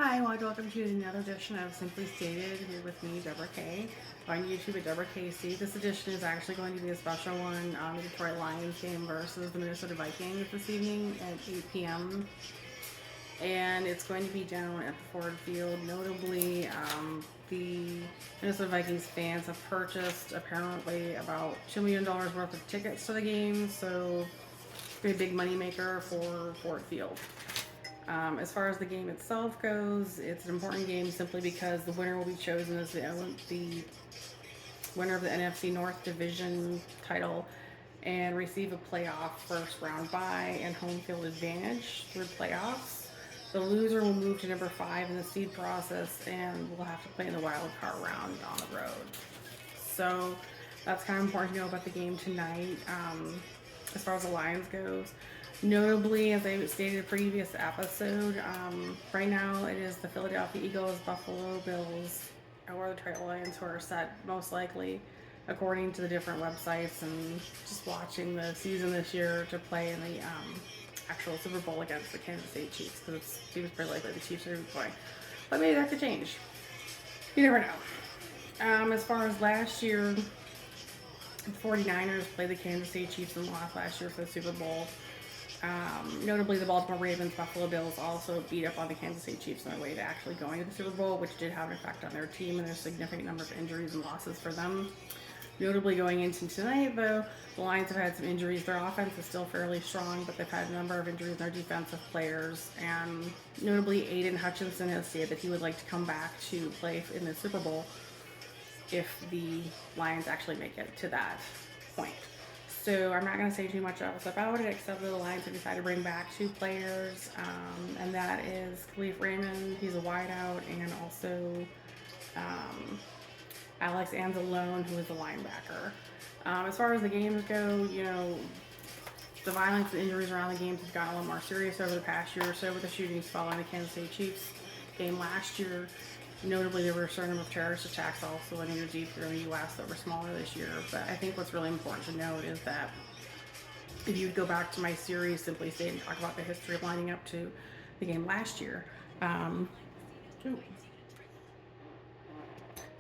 Hi, I want to welcome you to another edition of Simply Stated here with me, Deborah K. On YouTube at Deborah KC. This edition is actually going to be a special one on the Detroit Lions game versus the Minnesota Vikings this evening at 8 p.m. And it's going to be down at the Ford Field. Notably, the Minnesota Vikings fans have purchased apparently about $2 million worth of tickets to the game, so it's a big moneymaker for Ford Field. As far as the game itself goes, it's an important game simply because the winner will be chosen as the winner of the NFC North division title and receive a playoff first round bye and home field advantage through playoffs. The loser will move to number 5 in the seed process and will have to play in the wild card round on the road. So that's kind of important to know about the game tonight. As far as the Lions goes, notably, as I stated in a previous episode, right now it is the Philadelphia Eagles, Buffalo Bills, or the Detroit Lions who are set most likely, according to the different websites and just watching the season this year, to play in the actual Super Bowl against the Kansas City Chiefs, because it seems pretty likely the Chiefs are going to play. But maybe that could change. You never know. As far as last year, the 49ers played the Kansas City Chiefs and lost last year for the Super Bowl. Notably, the Baltimore Ravens, Buffalo Bills also beat up on the Kansas City Chiefs on their way to actually going to the Super Bowl, which did have an effect on their team, and there's a significant number of injuries and losses for them. Notably, going into tonight, though, the Lions have had some injuries. Their offense is still fairly strong, but they've had a number of injuries in their defensive players. And notably, Aiden Hutchinson has said that he would like to come back to play in the Super Bowl if the Lions actually make it to that point. So I'm not going to say too much else about it, except that the Lions have decided to bring back 2 players, and that is Khalif Raymond, he's a wideout, and also Alex Anzalone, who is a linebacker. As far as the games go, the violence and injuries around the games have gotten a little more serious over the past year or so with the shootings following the Kansas City Chiefs game last year. Notably, there were a certain number of terrorist attacks also in New Jersey here in the U.S. that were smaller this year. But I think what's really important to note is that if you go back to my series, Simply State, and talk about the history of lining up to the game last year. Sorry,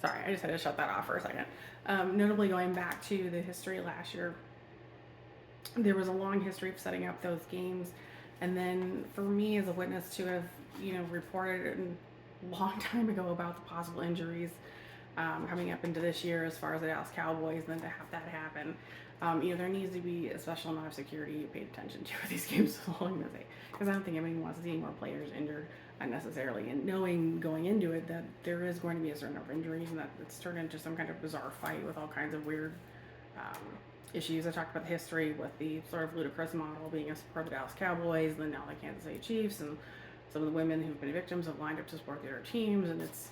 I just had to shut that off for a second. Notably, going back to the history last year, there was a long history of setting up those games. And then for me as a witness to have, reported a long time ago about the possible injuries coming up into this year as far as the Dallas Cowboys, and then to have that happen, there needs to be a special amount of security paid attention to with these games as long as because I don't think anyone wants to see more players injured unnecessarily, and knowing going into it that there is going to be a certain number of injuries and that it's turned into some kind of bizarre fight with all kinds of weird issues. I talked about the history with the sort of ludicrous model being a support of the Dallas Cowboys, and then now the Kansas City Chiefs, and some of the women who've been victims have lined up to support their teams, and it's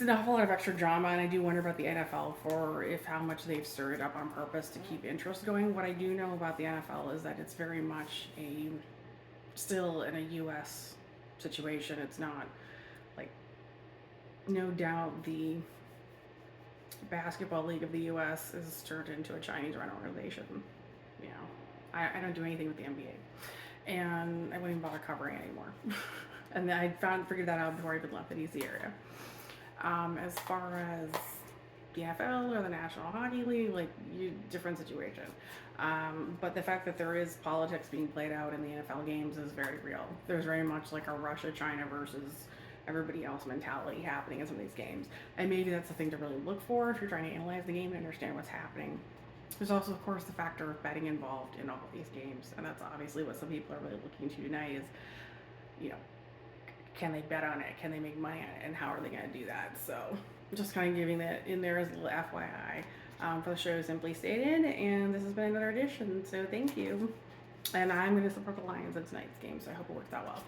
an awful lot of extra drama. And I do wonder about the NFL for how much they've stirred it up on purpose to keep interest going. What I do know about the NFL is that it's very much still in a U.S. situation. It's not like, no doubt the basketball league of the U.S. is turned into a Chinese-run organization. I don't do anything with the NBA, and I wouldn't even bother covering anymore. And I figured that out before I even left the DC area. As far as the NFL or the National Hockey League, different situation. But the fact that there is politics being played out in the NFL games is very real. There's very much like a Russia-China versus everybody else mentality happening in some of these games. And maybe that's the thing to really look for if you're trying to analyze the game and understand what's happening. There's also, of course, the factor of betting involved in all of these games. And that's obviously what some people are really looking to tonight is, can they bet on it? Can they make money on it? And how are they going to do that? So just kind of giving that in there as a little FYI for the show Simply Stated. And this has been another edition. So thank you. And I'm going to support the Lions in tonight's game. So I hope it works out well.